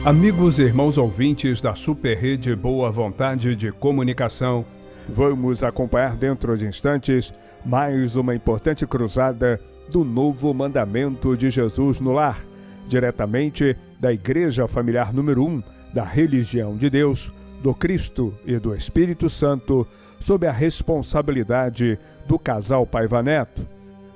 Amigos e irmãos ouvintes da Super Rede Boa Vontade de Comunicação, vamos acompanhar dentro de instantes mais uma importante cruzada do novo mandamento de Jesus no lar, diretamente da Igreja Familiar número 1 da Religião de Deus, do Cristo e do Espírito Santo, sob a responsabilidade do casal Paiva-Neto.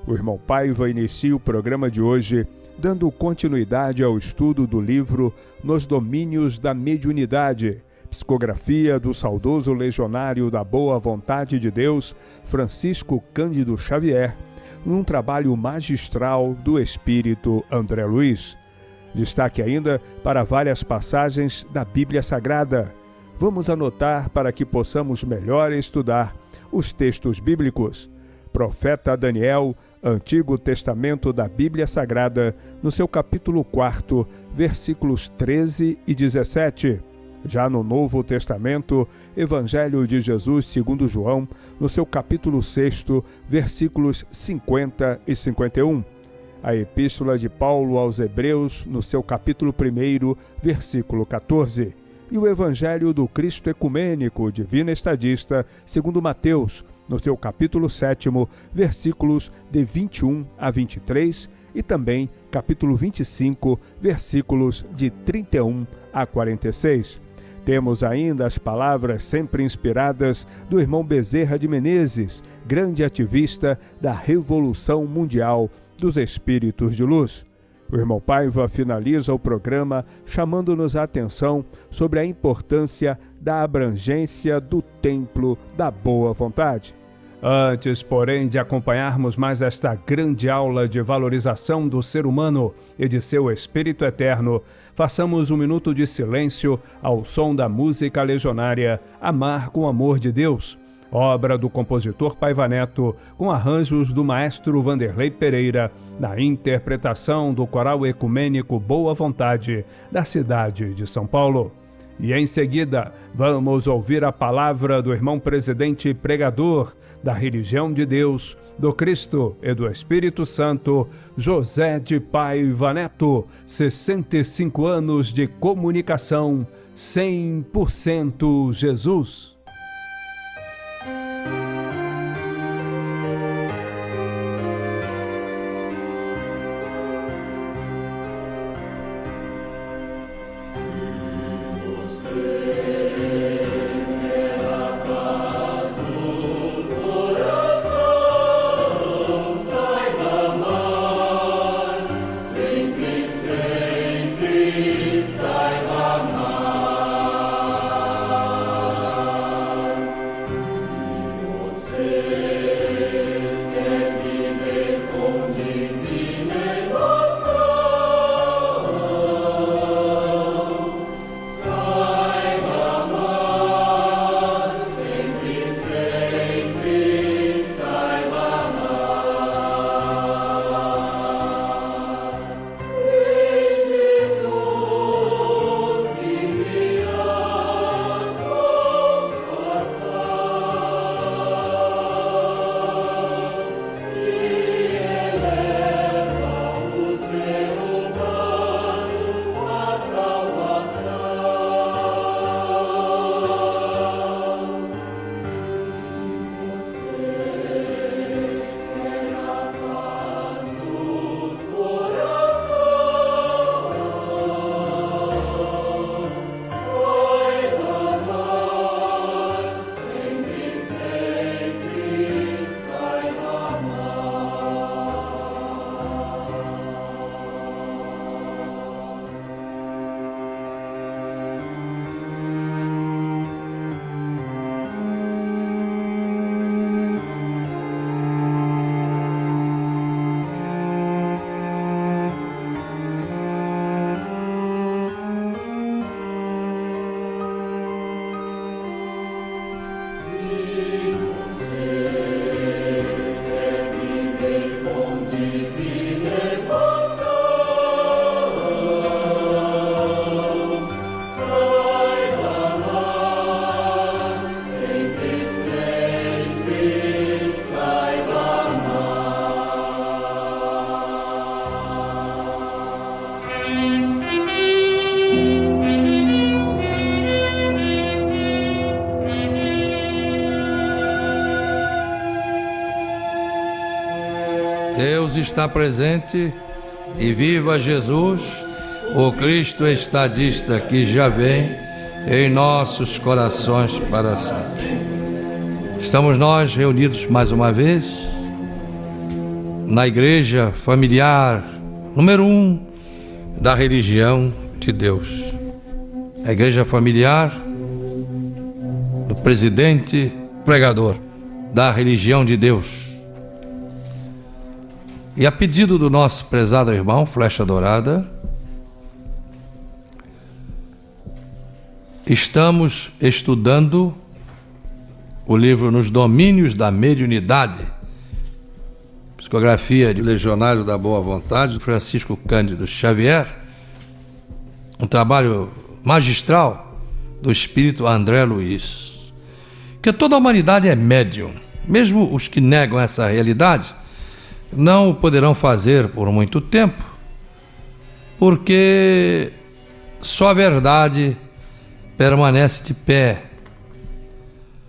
O irmão Paiva inicia o programa de hoje dando continuidade ao estudo do livro Nos Domínios da Mediunidade, psicografia do saudoso legionário da Boa Vontade de Deus, Francisco Cândido Xavier, num trabalho magistral do espírito André Luiz. Destaque ainda para várias passagens da Bíblia Sagrada. Vamos anotar para que possamos melhor estudar os textos bíblicos. Profeta Daniel, Antigo Testamento da Bíblia Sagrada, no seu capítulo 4, versículos 13 e 17. Já no Novo Testamento, Evangelho de Jesus segundo João, no seu capítulo 6, versículos 50 e 51. A Epístola de Paulo aos Hebreus, no seu capítulo 1, versículo 14. E o Evangelho do Cristo Ecumênico, Divino Estadista, segundo Mateus, no seu capítulo 7, versículos de 21 a 23, e também capítulo 25, versículos de 31 a 46. Temos ainda as palavras sempre inspiradas do irmão Bezerra de Menezes, grande ativista da Revolução Mundial dos Espíritos de Luz. O irmão Paiva finaliza o programa chamando-nos a atenção sobre a importância da abrangência do templo da boa vontade. Antes, porém, de acompanharmos mais esta grande aula de valorização do ser humano e de seu espírito eterno, façamos um minuto de silêncio ao som da música legionária Amar com Amor de Deus, obra do compositor Paiva-Neto, com arranjos do maestro Vanderlei Pereira, na interpretação do Coral Ecumênico Boa Vontade, da cidade de São Paulo. E em seguida, vamos ouvir a palavra do irmão presidente pregador da Religião de Deus, do Cristo e do Espírito Santo, José de Paiva-Neto, 65 anos de comunicação, 100% Jesus. Deus está presente e viva Jesus, o Cristo estadista que já vem em nossos corações para sempre. Estamos nós reunidos mais uma vez na igreja familiar número 1 da religião de Deus. A igreja familiar do presidente pregador da religião de Deus. E a pedido do nosso prezado irmão Flecha Dourada, estamos estudando o livro Nos Domínios da Mediunidade, psicografia de Legionário da Boa Vontade, do Francisco Cândido Xavier, um trabalho magistral do espírito André Luiz. Que toda a humanidade é médium, mesmo os que negam essa realidade, não o poderão fazer por muito tempo, porque só a verdade permanece de pé,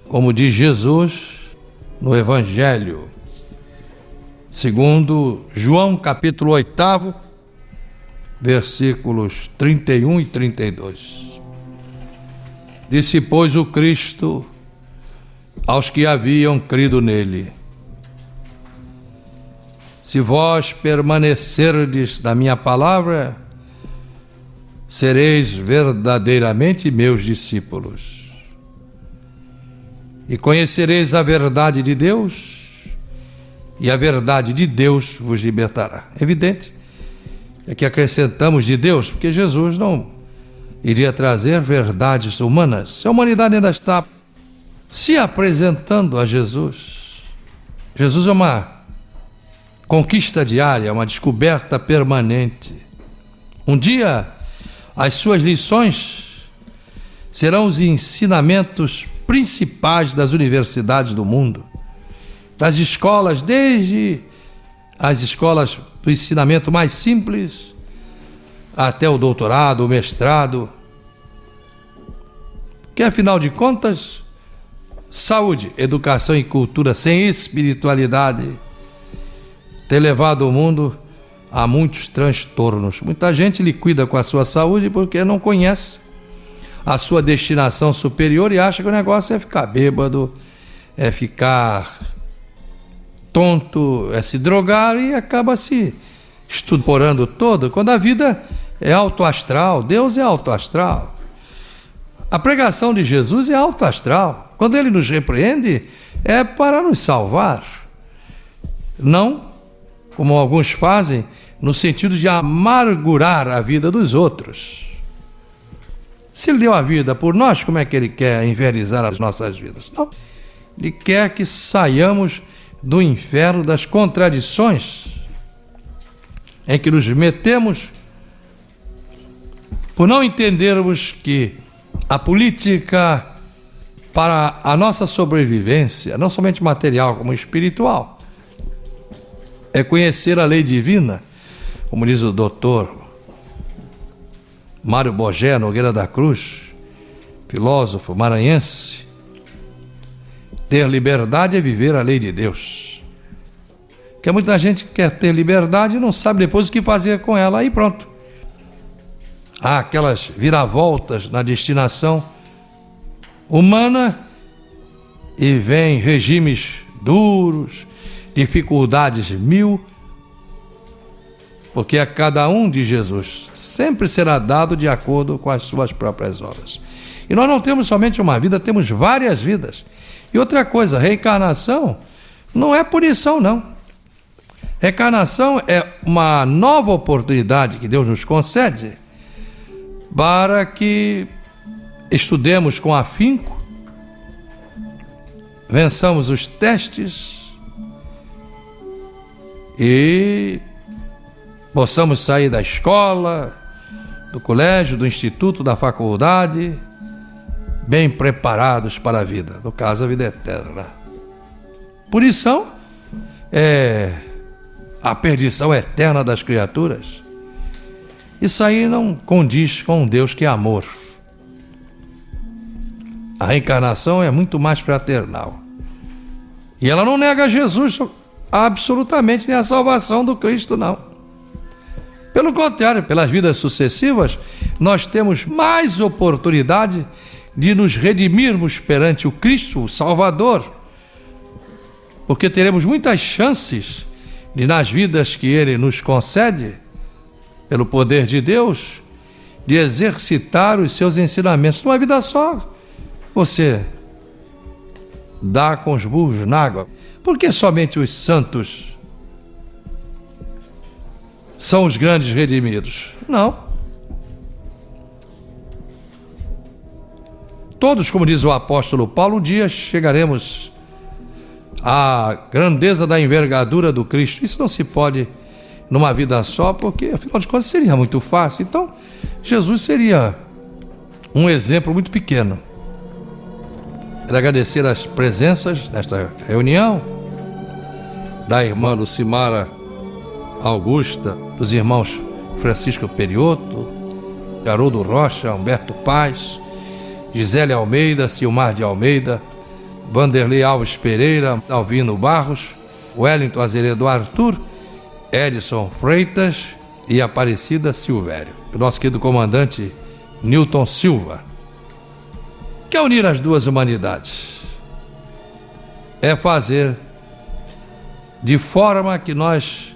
como diz Jesus no Evangelho, segundo João capítulo 8, versículos 31 e 32. Disse, pois, o Cristo aos que haviam crido nele: se vós permanecerdes na minha palavra, sereis verdadeiramente meus discípulos. E conhecereis a verdade de Deus, e a verdade de Deus vos libertará. Evidente é que acrescentamos de Deus, porque Jesus não iria trazer verdades humanas. Se a humanidade ainda está se apresentando a Jesus, Jesus é uma conquista diária, uma descoberta permanente. Um dia, as suas lições serão os ensinamentos principais das universidades do mundo, das escolas, desde as escolas do ensinamento mais simples até o doutorado, o mestrado. Que, afinal de contas, saúde, educação e cultura sem espiritualidade ter levado o mundo a muitos transtornos. Muita gente liquida com a sua saúde porque não conhece a sua destinação superior e acha que o negócio é ficar bêbado, é ficar tonto, é se drogar e acaba se estuporando todo, quando a vida é autoastral. Deus é autoastral. A pregação de Jesus é autoastral. Quando ele nos repreende, é para nos salvar. Não como alguns fazem, no sentido de amargurar a vida dos outros. Se ele deu a vida por nós, como é que ele quer infernizar as nossas vidas? Não. Ele quer que saiamos do inferno das contradições em que nos metemos por não entendermos que a política para a nossa sobrevivência, não somente material como espiritual, é conhecer a lei divina, como diz o doutor Mário Bogé Nogueira da Cruz, filósofo maranhense. Ter liberdade é viver a lei de Deus. Porque muita gente quer ter liberdade e não sabe depois o que fazer com ela, aí pronto. Há aquelas viravoltas na destinação humana e vem regimes duros, dificuldades mil, porque a cada um de Jesus sempre será dado de acordo com as suas próprias obras. E nós não temos somente uma vida, temos várias vidas. E outra coisa, reencarnação não é punição, não. Reencarnação é uma nova oportunidade que Deus nos concede para que estudemos com afinco, vençamos os testes e possamos sair da escola, do colégio, do instituto, da faculdade, bem preparados para a vida, no caso a vida eterna. Punição é a perdição eterna das criaturas. Isso aí não condiz com um Deus que é amor. A reencarnação é muito mais fraternal. E ela não nega Jesus absolutamente nem a salvação do Cristo, não. Pelo contrário, pelas vidas sucessivas, nós temos mais oportunidade de nos redimirmos perante o Cristo, o Salvador, porque teremos muitas chances de, nas vidas que Ele nos concede, pelo poder de Deus, de exercitar os seus ensinamentos. Numa vida só, você dá com os burros na água. Por que somente os santos são os grandes redimidos? Não. Todos, como diz o apóstolo Paulo, um dia chegaremos à grandeza da envergadura do Cristo. Isso não se pode numa vida só, porque afinal de contas seria muito fácil. Então, Jesus seria um exemplo muito pequeno. Quero agradecer as presenças nesta reunião da irmã Lucimara Augusta, dos irmãos Francisco Perioto, Haroldo Rocha, Humberto Paz, Gisele Almeida, Silmar de Almeida, Vanderlei Alves Pereira, Alvino Barros, Wellington Azeredo Arthur, Edson Freitas e Aparecida Silvério. O nosso querido comandante Newton Silva. Que é unir as duas humanidades. É fazer de forma que nós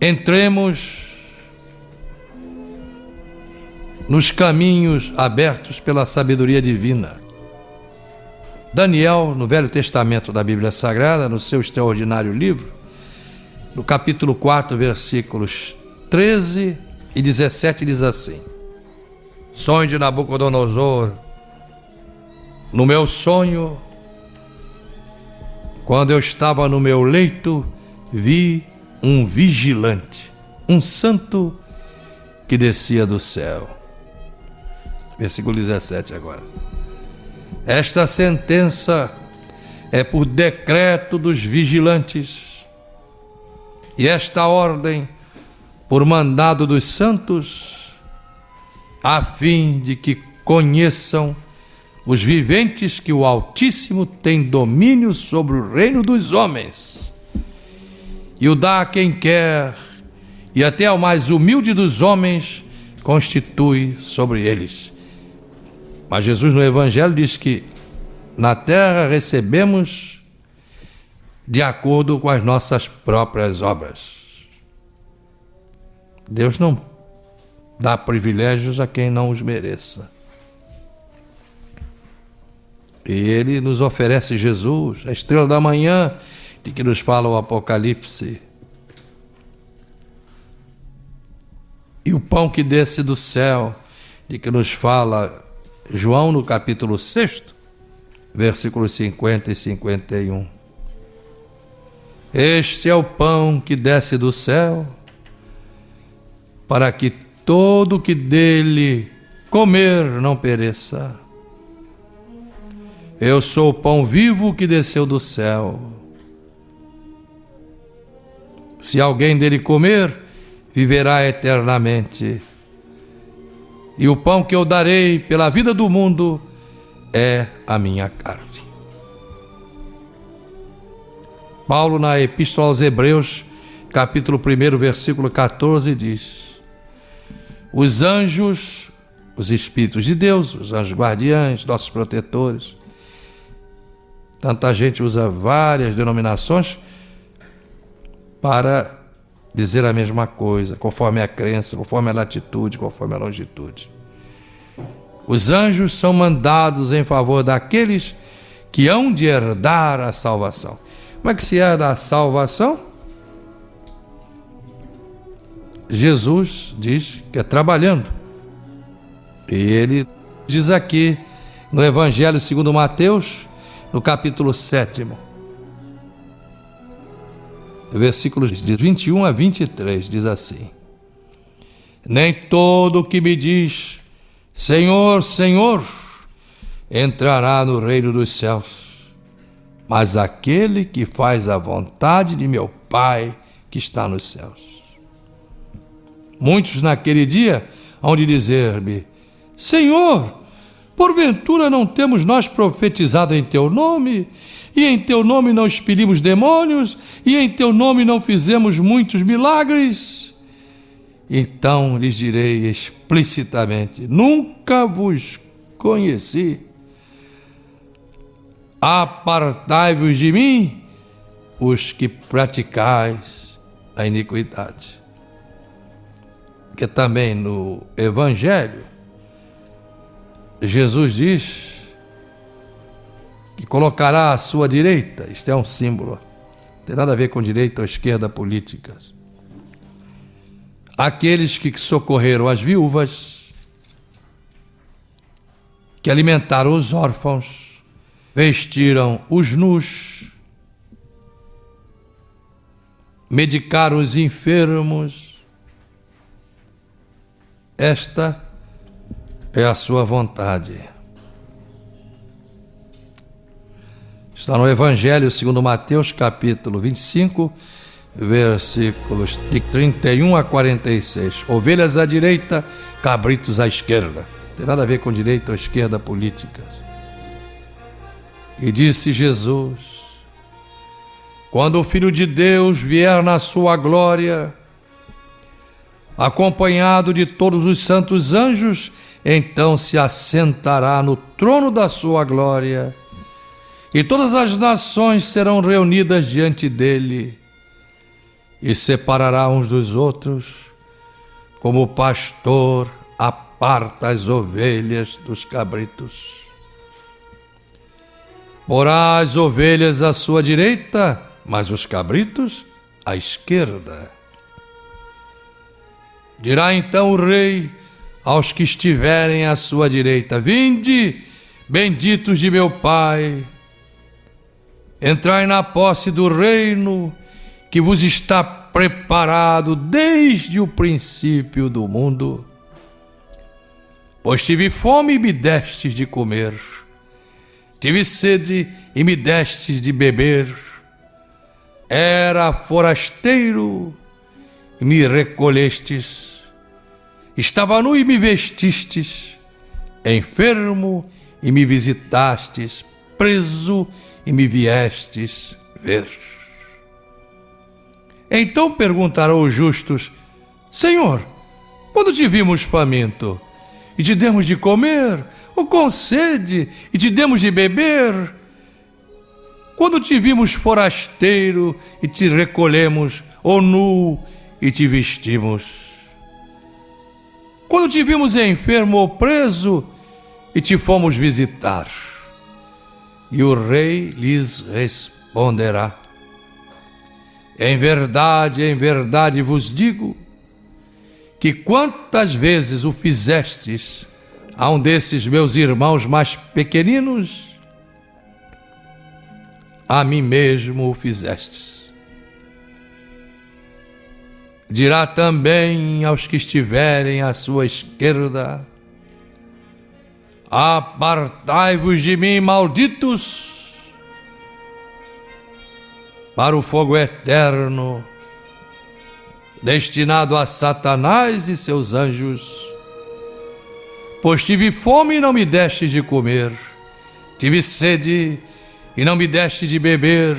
entremos nos caminhos abertos pela sabedoria divina. Daniel, no Velho Testamento da Bíblia Sagrada, no seu extraordinário livro, no capítulo 4, versículos 13 e 17, diz assim: Sonho de Nabucodonosor. No meu sonho, quando eu estava no meu leito, vi um vigilante, um santo que descia do céu. Versículo 17 agora. Esta sentença é por decreto dos vigilantes, e esta ordem por mandado dos santos, a fim de que conheçam os viventes que o Altíssimo tem domínio sobre o reino dos homens, e o dá a quem quer, e até ao mais humilde dos homens constitui sobre eles. Mas Jesus no Evangelho diz que na terra recebemos de acordo com as nossas próprias obras. Deus não dá privilégios a quem não os mereça. E Ele nos oferece Jesus, a estrela da manhã, de que nos fala o Apocalipse. E o pão que desce do céu, de que nos fala João no capítulo 6, versículos 50 e 51. Este é o pão que desce do céu, para que todo que dele comer não pereça. Eu sou o pão vivo que desceu do céu. Se alguém dele comer, viverá eternamente. E o pão que eu darei pela vida do mundo é a minha carne. Paulo, na Epístola aos Hebreus, capítulo 1, versículo 14, diz: os anjos, os espíritos de Deus, os anjos guardiães, nossos protetores. Tanta gente usa várias denominações para dizer a mesma coisa, conforme a crença, conforme a latitude, conforme a longitude. Os anjos são mandados em favor daqueles que hão de herdar a salvação. Como é que se herda a salvação? Jesus diz que é trabalhando. E ele diz aqui no Evangelho segundo Mateus, no capítulo 7, versículos de 21 a 23, diz assim: nem todo o que me diz Senhor, Senhor, entrará no reino dos céus, mas aquele que faz a vontade de meu Pai que está nos céus. Muitos naquele dia hão de dizer-me: Senhor, Porventura não temos nós profetizado em teu nome, e em teu nome não expelimos demônios, e em teu nome não fizemos muitos milagres? Então lhes direi explicitamente: nunca vos conheci. Apartai-vos de mim, os que praticais a iniquidade. Que também no Evangelho, Jesus diz que colocará à sua direita, isto é um símbolo, não tem nada a ver com direita ou esquerda política, aqueles que socorreram as viúvas, que alimentaram os órfãos, vestiram os nus, medicaram os enfermos. Esta é a sua vontade. Está no Evangelho segundo Mateus, capítulo 25, versículos de 31 a 46. Ovelhas à direita, cabritos à esquerda. Não tem nada a ver com direita ou esquerda política. E disse Jesus: quando o Filho de Deus vier na sua glória, acompanhado de todos os santos anjos, então se assentará no trono da sua glória, e todas as nações serão reunidas diante dele, e separará uns dos outros, como o pastor aparta as ovelhas dos cabritos. Porá as ovelhas à sua direita, mas os cabritos à esquerda. Dirá então o rei aos que estiverem à sua direita: vinde, benditos de meu Pai, entrai na posse do reino que vos está preparado desde o princípio do mundo. Pois tive fome e me destes de comer, tive sede e me destes de beber, era forasteiro e me recolhestes, estava nu e me vestistes, enfermo e me visitastes, preso e me viestes ver. Então perguntarão os justos: Senhor, quando te vimos faminto e te demos de comer, ou com sede e te demos de beber? Quando te vimos forasteiro e te recolhemos, ou nu e te vestimos? Quando te vimos enfermo ou preso e te fomos visitar? E o rei lhes responderá: em verdade vos digo, que quantas vezes o fizestes a um desses meus irmãos mais pequeninos, a mim mesmo o fizestes. Dirá também aos que estiverem à sua esquerda: apartai-vos de mim, malditos, para o fogo eterno, destinado a Satanás e seus anjos. Pois tive fome e não me deste de comer, tive sede e não me deste de beber,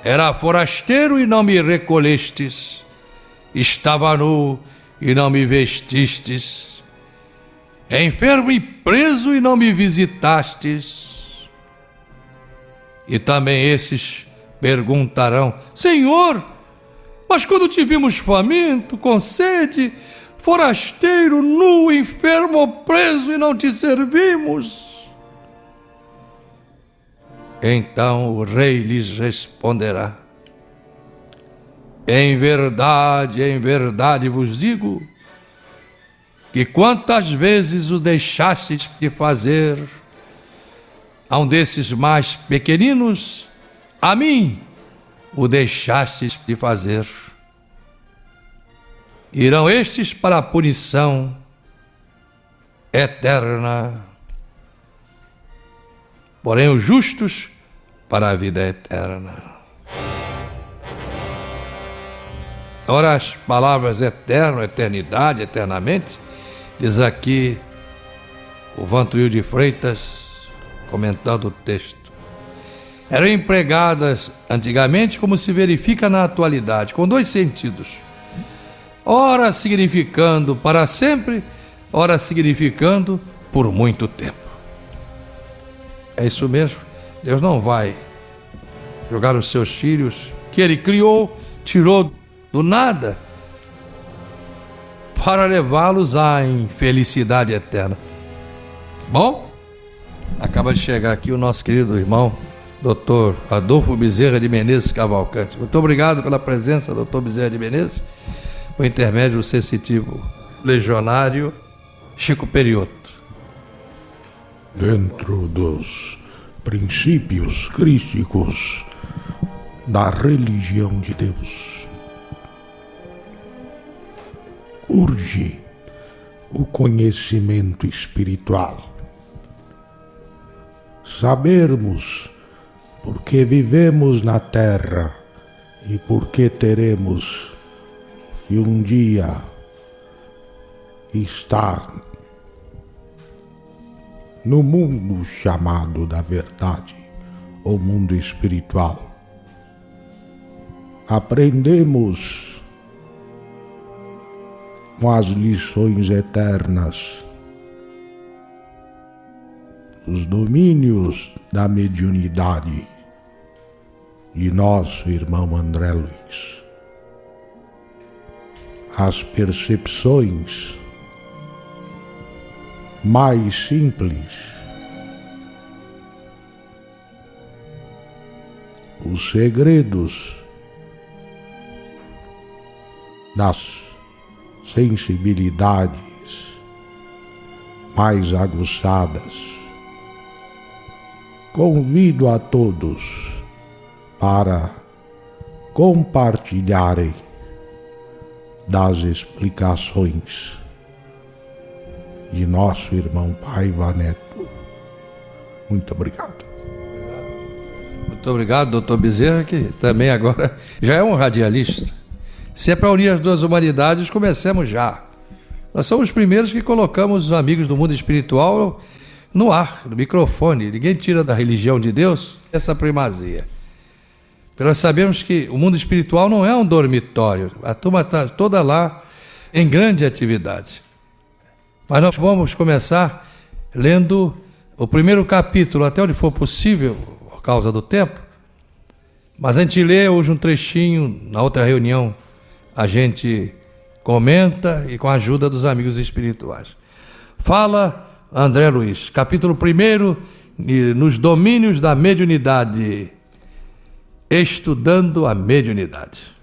era forasteiro e não me recolhestes, estava nu e não me vestistes, enfermo e preso e não me visitastes. E também esses perguntarão: Senhor, mas quando te vimos faminto, com sede, forasteiro, nu, enfermo ou preso e não te servimos? Então o rei lhes responderá: em verdade vos digo, que quantas vezes o deixastes de fazer a um desses mais pequeninos, a mim o deixastes de fazer. Irão estes para a punição eterna, porém os justos para a vida eterna. Ora, as palavras eterno, eternidade, eternamente, diz aqui o Vantuil de Freitas, comentando o texto. Eram empregadas antigamente como se verifica na atualidade, com dois sentidos. Ora significando para sempre, ora significando por muito tempo. É isso mesmo. Deus não vai jogar os seus filhos, que Ele criou, tirou do nada, para levá-los à infelicidade eterna. Bom, acaba de chegar aqui o nosso querido irmão, Dr. Adolfo Bezerra de Menezes Cavalcante. Muito obrigado pela presença, Dr. Bezerra de Menezes, por intermédio do sensitivo legionário Chico Perioto. Dentro dos princípios crísticos da religião de Deus, urge o conhecimento espiritual. Sabermos por que vivemos na terra e por que teremos que um dia estar no mundo chamado da verdade, ou mundo espiritual. Aprendemos com as lições eternas os domínios da mediunidade de nosso irmão André Luiz, as percepções mais simples, os segredos das sensibilidades mais aguçadas. Convido a todos para compartilharem das explicações de nosso irmão Paiva Neto. Muito obrigado. Muito obrigado, doutor Bezerra, que também agora já é um radialista. Se é para unir as duas humanidades, comecemos já. Nós somos os primeiros que colocamos os amigos do mundo espiritual no ar, no microfone. Ninguém tira da religião de Deus essa primazia. Porque nós sabemos que o mundo espiritual não é um dormitório. A turma está toda lá em grande atividade. Mas nós vamos começar lendo o primeiro capítulo, até onde for possível, por causa do tempo. Mas a gente lê hoje um trechinho, na outra reunião a gente comenta e com a ajuda dos amigos espirituais. Fala André Luiz, capítulo 1, nos domínios da mediunidade, estudando a mediunidade.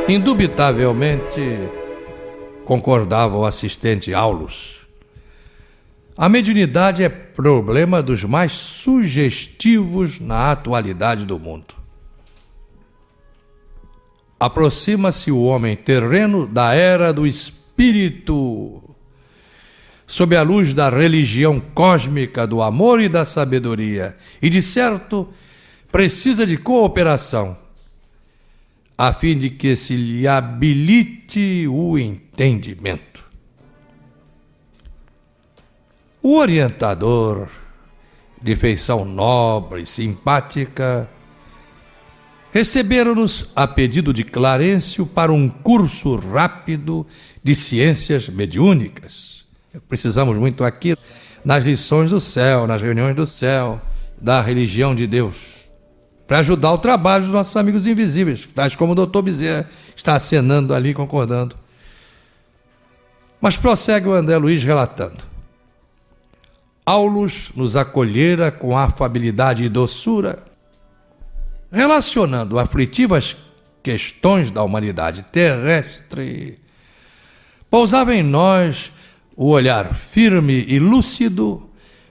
Indubitavelmente, concordava o assistente Aulus, a mediunidade é problema dos mais sugestivos na atualidade do mundo. Aproxima-se o homem terreno da era do espírito, sob a luz da religião cósmica do amor e da sabedoria, e de certo precisa de cooperação, a fim de que se lhe habilite o entendimento. O orientador, de feição nobre e simpática, receberam-nos a pedido de Clarencio para um curso rápido de ciências mediúnicas. Precisamos muito aqui nas lições do céu, nas reuniões do céu, da religião de Deus, para ajudar o trabalho dos nossos amigos invisíveis, tais como o doutor Bezerra está acenando ali, concordando. Mas prossegue o André Luiz relatando. Aulus nos acolhera com afabilidade e doçura, relacionando aflitivas questões da humanidade terrestre. Pousava em nós o olhar firme e lúcido,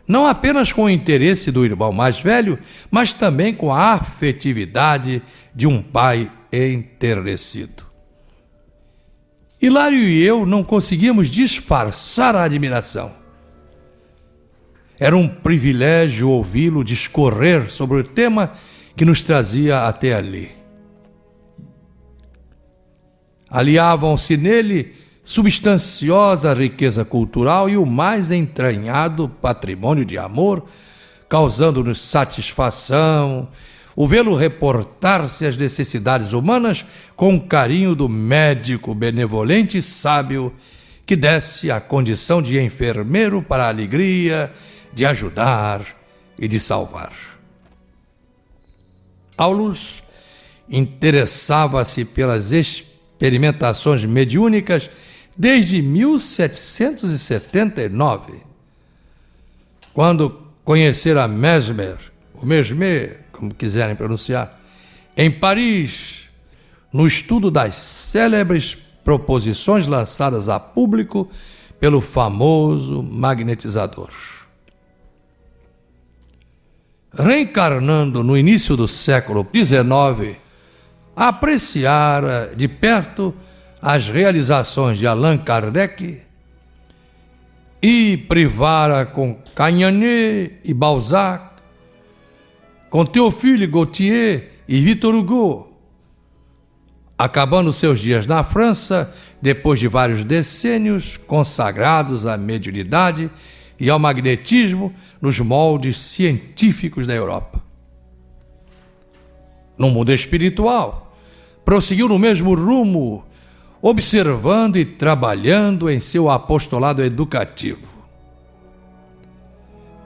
não apenas com o interesse do irmão mais velho, mas também com a afetividade de um pai enternecido. Hilário e eu não conseguíamos disfarçar a admiração. Era um privilégio ouvi-lo discorrer sobre o tema que nos trazia até ali. Aliavam-se nele substanciosa riqueza cultural e o mais entranhado patrimônio de amor, causando-nos satisfação o vê-lo reportar-se às necessidades humanas com o carinho do médico benevolente e sábio que desce à condição de enfermeiro para a alegria de ajudar e de salvar. Aulus interessava-se pelas experimentações mediúnicas desde 1779, quando conhecera Mesmer, o Mesmer, como quiserem pronunciar, em Paris, no estudo das célebres proposições lançadas a público pelo famoso magnetizador. Reencarnando no início do século XIX, apreciara de perto as realizações de Allan Kardec e privara com Cagnanet e Balzac, com Théophile Gautier e Victor Hugo, acabando seus dias na França, depois de vários decênios consagrados à mediunidade e ao magnetismo nos moldes científicos da Europa. No mundo espiritual, prosseguiu no mesmo rumo, observando e trabalhando em seu apostolado educativo.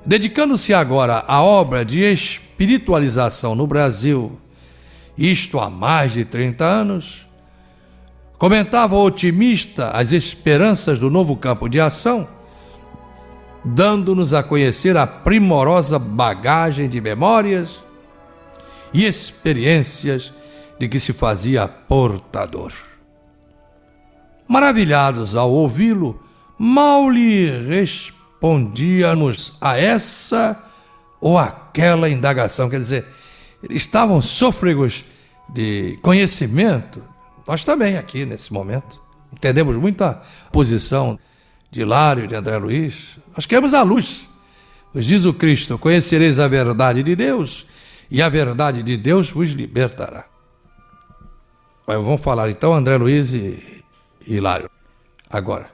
Dedicando-se agora à obra de espiritualização no Brasil, isto há mais de 30 anos, comentava otimista as esperanças do novo campo de ação, dando-nos a conhecer a primorosa bagagem de memórias e experiências de que se fazia portador. Maravilhados ao ouvi-lo, mal lhe respondíamos a essa ou aquela indagação, quer dizer, eles estavam sôfregos de conhecimento. Nós também aqui nesse momento entendemos muito a posição de Hilário, de André Luiz. Nós queremos a luz. Pois diz o Cristo: conhecereis a verdade de Deus e a verdade de Deus vos libertará. Mas vamos falar então André Luiz e Hilário. Agora,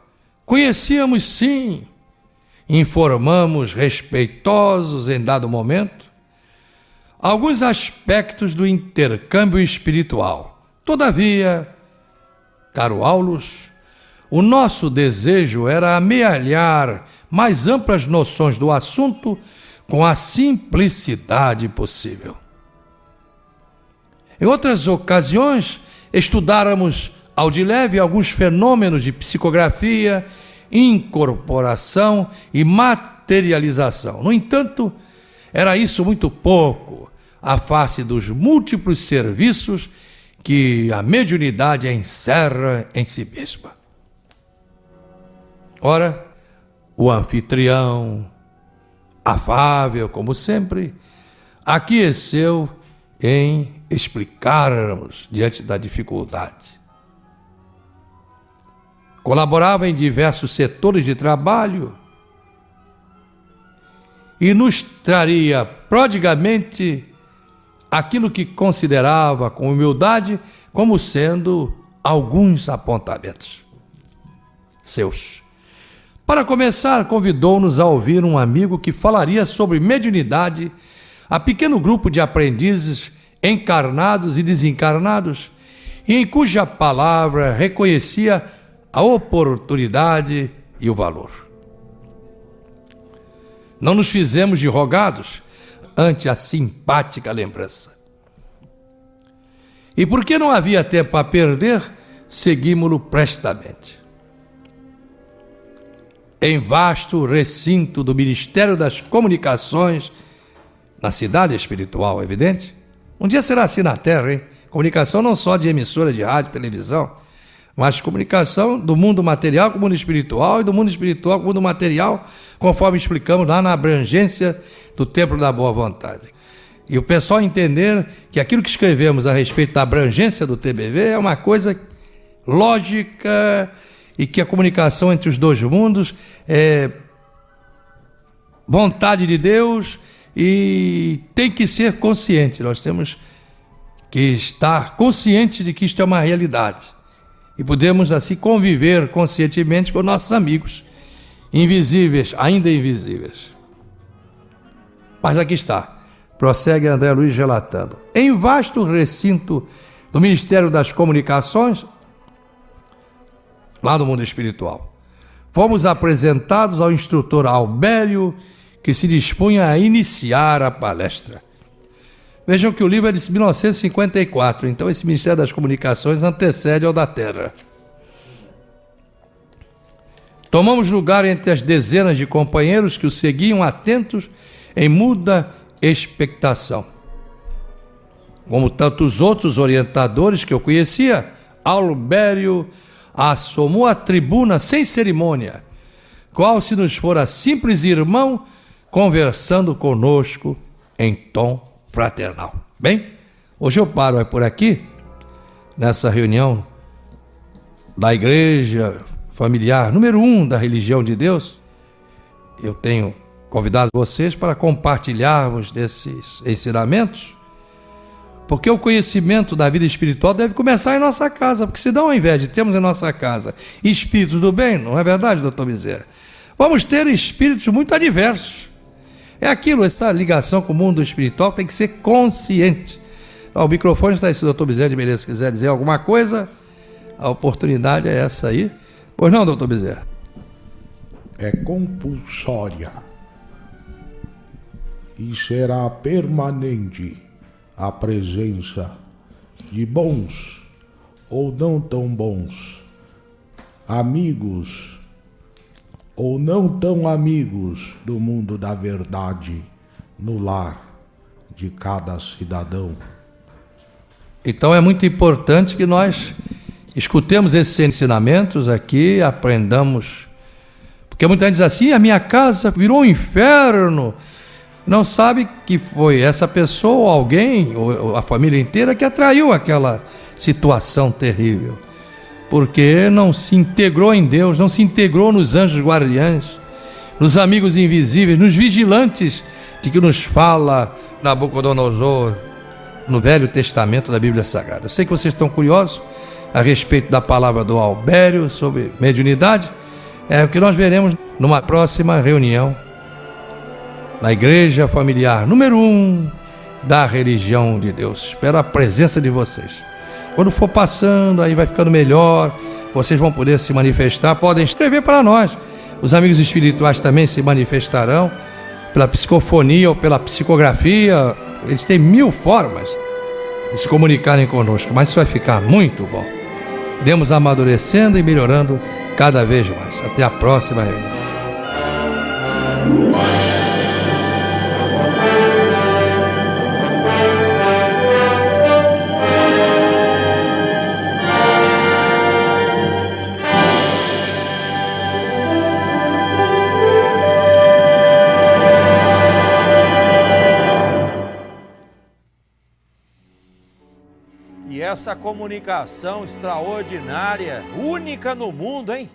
conhecíamos sim, informamos respeitosos em dado momento alguns aspectos do intercâmbio espiritual. Todavia, caro Aulus, o nosso desejo era amealhar mais amplas noções do assunto com a simplicidade possível. Em outras ocasiões, estudáramos ao de leve alguns fenômenos de psicografia, incorporação e materialização. No entanto, era isso muito pouco à face dos múltiplos serviços que a mediunidade encerra em si mesma. Ora, o anfitrião, afável como sempre, aqueceu em explicarmos diante da dificuldade. Colaborava em diversos setores de trabalho e nos traria prodigamente aquilo que considerava com humildade como sendo alguns apontamentos seus. Para começar, convidou-nos a ouvir um amigo que falaria sobre mediunidade a pequeno grupo de aprendizes encarnados e desencarnados, e em cuja palavra reconhecia a oportunidade e o valor. Não nos fizemos de rogados ante a simpática lembrança. E porque não havia tempo a perder, seguimos-lo prestamente. Em vasto recinto do Ministério das Comunicações, na cidade espiritual, evidente, um dia será assim na Terra, hein? Comunicação não só de emissora de rádio e televisão, mas comunicação do mundo material com o mundo espiritual e do mundo espiritual com o mundo material, conforme explicamos lá na abrangência do Templo da Boa Vontade. E o pessoal entender que aquilo que escrevemos a respeito da abrangência do TBV é uma coisa lógica e que a comunicação entre os dois mundos vontade de Deus e tem que ser consciente. Nós temos que estar conscientes de que isto é uma realidade e podemos assim conviver conscientemente com nossos amigos invisíveis, ainda invisíveis. Mas aqui está, prossegue André Luiz relatando: em vasto recinto do Ministério das Comunicações, lá no mundo espiritual, fomos apresentados ao instrutor Albério, que se dispunha a iniciar a palestra. Vejam que o livro é de 1954, então esse Ministério das Comunicações antecede ao da Terra. Tomamos lugar entre as dezenas de companheiros que o seguiam atentos em muda expectação. Como tantos outros orientadores que eu conhecia, Albério assomou a tribuna sem cerimônia, qual se nos fora simples irmão conversando conosco em tom fraternal. Bem, hoje eu paro por aqui, nessa reunião da Igreja Familiar número 1 da Religião de Deus. Eu tenho convidado vocês para compartilharmos desses ensinamentos, porque o conhecimento da vida espiritual deve começar em nossa casa, porque senão, ao invés de termos em nossa casa espíritos do bem, não é verdade, doutor Bezerra? Vamos ter espíritos muito adversos. É aquilo, essa ligação com o mundo espiritual tem que ser consciente. O microfone está aí, se o doutor Bezerra de Menezes quiser dizer alguma coisa, a oportunidade é essa aí. Pois não, doutor Bezerra? É compulsória e será permanente a presença de bons ou não tão bons, amigos ou não tão amigos do mundo da verdade no lar de cada cidadão. Então é muito importante que nós escutemos esses ensinamentos aqui, aprendamos, porque muita gente diz assim: a minha casa virou um inferno. Não sabe que foi essa pessoa ou alguém, ou a família inteira, que atraiu aquela situação terrível, porque não se integrou em Deus, não se integrou nos anjos guardiães, nos amigos invisíveis, nos vigilantes de que nos fala Nabucodonosor no Velho Testamento da Bíblia Sagrada. Eu sei que vocês estão curiosos a respeito da palavra do Albério sobre mediunidade. É o que nós veremos numa próxima reunião na Igreja Familiar número 1 da Religião de Deus. Espero a presença de vocês. Quando for passando, aí vai ficando melhor, vocês vão poder se manifestar, podem escrever para nós. Os amigos espirituais também se manifestarão pela psicofonia ou pela psicografia. Eles têm 1000 formas de se comunicarem conosco, mas isso vai ficar muito bom. Iremos amadurecendo e melhorando cada vez mais. Até a próxima reunião. Essa comunicação extraordinária, única no mundo, hein?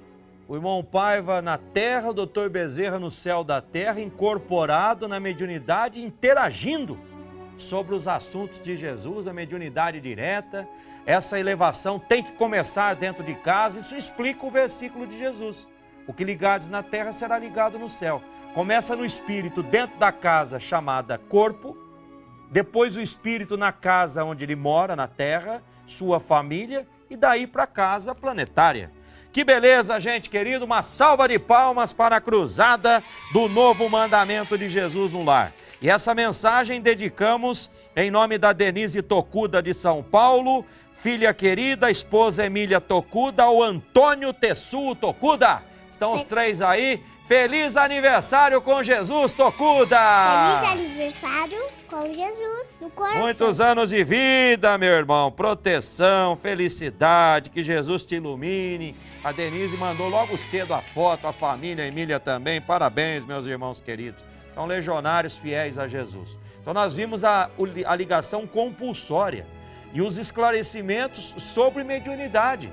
O irmão Paiva na terra, o doutor Bezerra no céu da terra, incorporado na mediunidade, interagindo sobre os assuntos de Jesus, a mediunidade direta. Essa elevação tem que começar dentro de casa, isso explica o versículo de Jesus. O que ligares na terra será ligado no céu. Começa no espírito, dentro da casa chamada corpo, depois o espírito na casa onde ele mora, na terra, sua família, e daí para a casa planetária. Que beleza, gente querida, uma salva de palmas para a cruzada do novo mandamento de Jesus no lar. E essa mensagem dedicamos em nome da Denise Tocuda de São Paulo, filha querida, esposa Emília Tocuda, ao Antônio Tessuo Tocuda. Estão os três aí. Feliz aniversário com Jesus, Tocuda! Feliz aniversário com Jesus no coração. Muitos anos de vida, meu irmão. Proteção, felicidade, que Jesus te ilumine. A Denise mandou logo cedo a foto, a família, a Emília também. Parabéns, meus irmãos queridos. São legionários fiéis a Jesus. Então nós vimos a ligação compulsória e os esclarecimentos sobre mediunidade.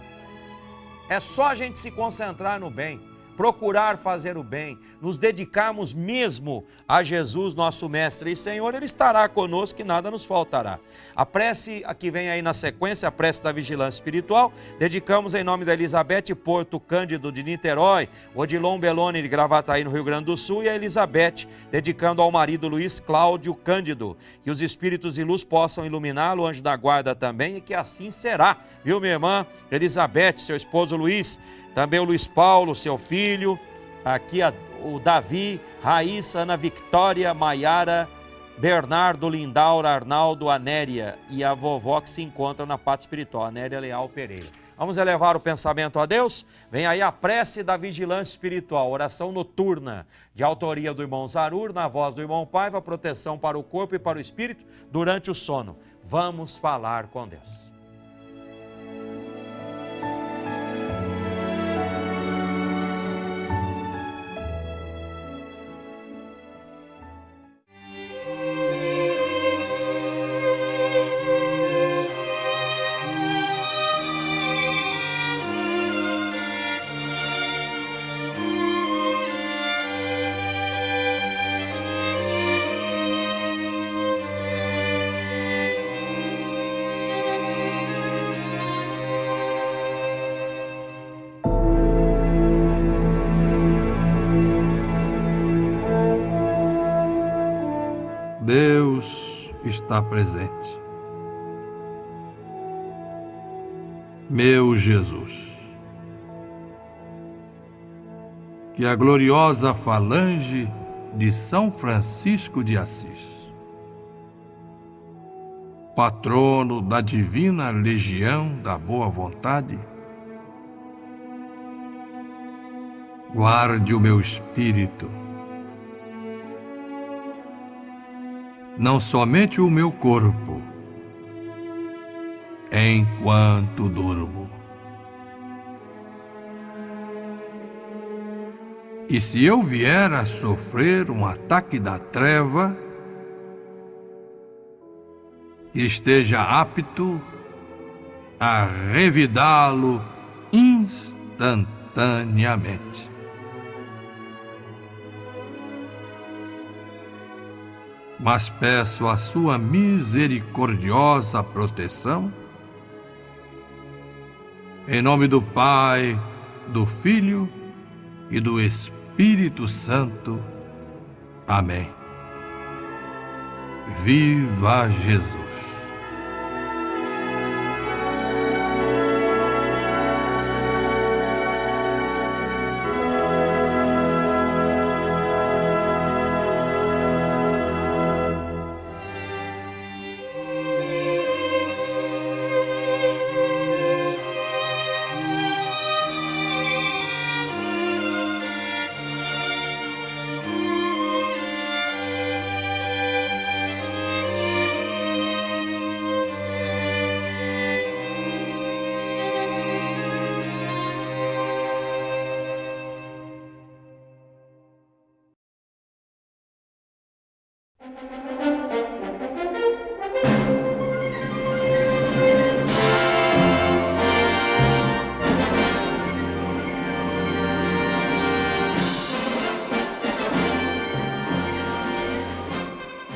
É só a gente se concentrar no bem. procurar fazer o bem, nos dedicarmos mesmo a Jesus, nosso Mestre e Senhor, Ele estará conosco e nada nos faltará. A prece que vem aí na sequência, a prece da vigilância espiritual, dedicamos em nome da Elizabeth Porto Cândido de Niterói, Odilon Beloni de Gravataí no Rio Grande do Sul e a Elizabeth, dedicando ao marido Luiz Cláudio Cândido. Que os espíritos de luz possam iluminá-lo, o anjo da guarda também, e que assim será, viu, minha irmã Elizabeth, seu esposo Luiz, também o Luiz Paulo, seu filho, aqui o Davi, Raíssa, Ana Victória, Maiara, Bernardo, Lindaura, Arnaldo, Anéria e a vovó que se encontra na parte espiritual, Anéria Leal Pereira. Vamos elevar o pensamento a Deus? Vem aí a prece da vigilância espiritual, oração noturna, de autoria do irmão Zarur, na voz do irmão Paiva, proteção para o corpo e para o espírito durante o sono. Vamos falar com Deus. Deus está presente. Meu Jesus, que a gloriosa falange de São Francisco de Assis, patrono da divina legião da boa vontade, guarde o meu espírito, não somente o meu corpo, enquanto durmo. E se eu vier a sofrer um ataque da treva, esteja apto a revidá-lo instantaneamente. Mas peço a sua misericordiosa proteção, em nome do Pai, do Filho e do Espírito Santo. Amém. Viva Jesus!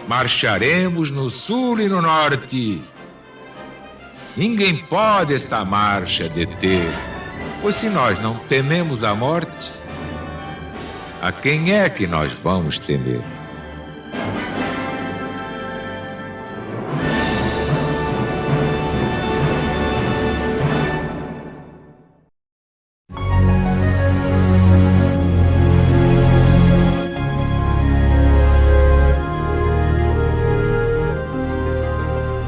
Marcharemos no sul e no norte. Ninguém pode esta marcha deter, pois se nós não tememos a morte, a quem é que nós vamos temer?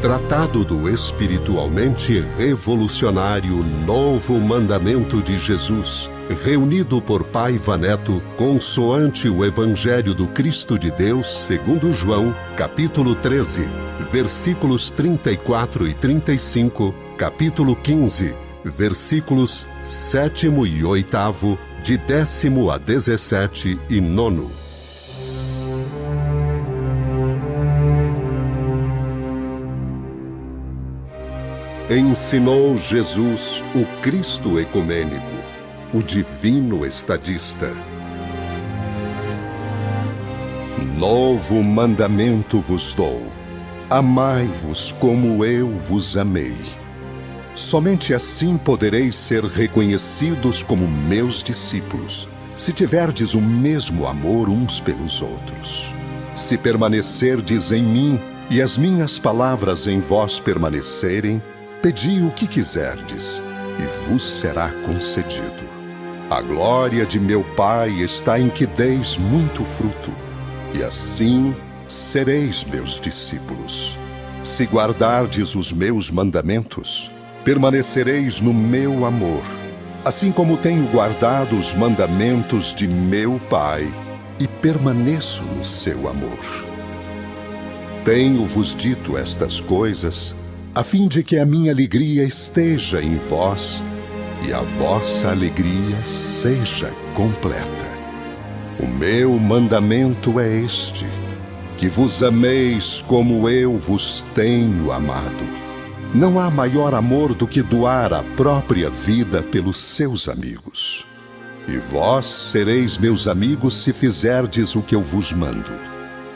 Tratado do espiritualmente revolucionário Novo Mandamento de Jesus, reunido por Paiva Neto, consoante o Evangelho do Cristo de Deus, segundo João, capítulo 13, versículos 34 e 35, capítulo 15, versículos 7º e 8º, de 10º a 17 e 9º. Ensinou Jesus o Cristo ecumênico, o divino estadista. Novo mandamento vos dou: amai-vos como eu vos amei. Somente assim podereis ser reconhecidos como meus discípulos, se tiverdes o mesmo amor uns pelos outros. Se permanecerdes em mim e as minhas palavras em vós permanecerem, pedi o que quiserdes, e vos será concedido. A glória de meu Pai está em que deis muito fruto, e assim sereis meus discípulos. Se guardardes os meus mandamentos, permanecereis no meu amor, assim como tenho guardado os mandamentos de meu Pai e permaneço no seu amor. Tenho-vos dito estas coisas, a fim de que a minha alegria esteja em vós e a vossa alegria seja completa. O meu mandamento é este: que vos ameis como eu vos tenho amado. Não há maior amor do que doar a própria vida pelos seus amigos. E vós sereis meus amigos se fizerdes o que eu vos mando.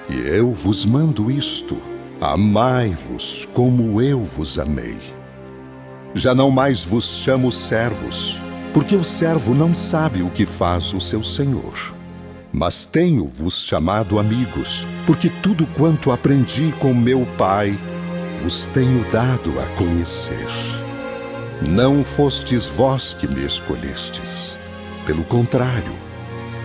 E eu vos mando isto: amai-vos como eu vos amei. Já não mais vos chamo servos, porque o servo não sabe o que faz o seu senhor. Mas tenho-vos chamado amigos, porque tudo quanto aprendi com meu Pai vos tenho dado a conhecer. Não fostes vós que me escolhestes. Pelo contrário,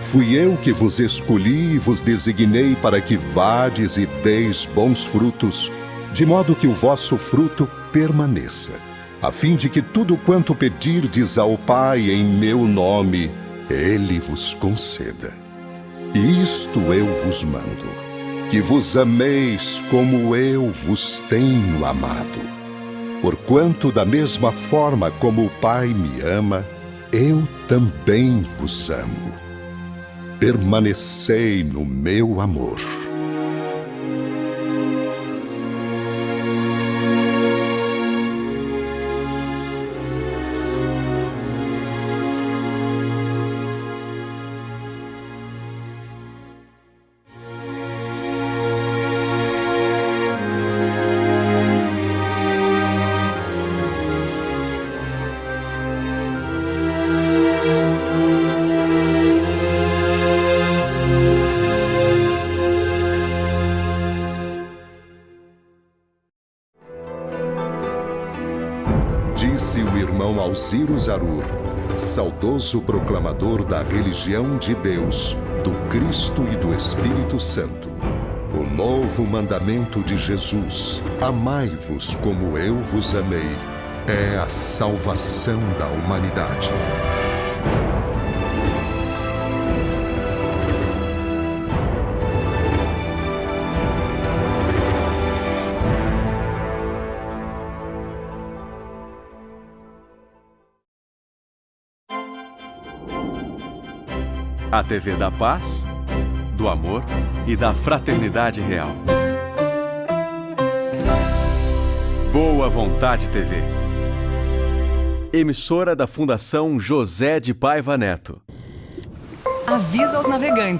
fui eu que vos escolhi e vos designei para que vades e deis bons frutos, de modo que o vosso fruto permaneça, a fim de que tudo quanto pedirdes ao Pai em meu nome, Ele vos conceda. E isto eu vos mando: que vos ameis como eu vos tenho amado. Porquanto, da mesma forma como o Pai me ama, eu também vos amo. Permanecei no meu amor. Disse o irmão Alciro Zarur, saudoso proclamador da religião de Deus, do Cristo e do Espírito Santo: o novo mandamento de Jesus, amai-vos como eu vos amei, é a salvação da humanidade. A TV da paz, do amor e da fraternidade real. Boa Vontade TV. Emissora da Fundação José de Paiva Neto. Aviso aos navegantes.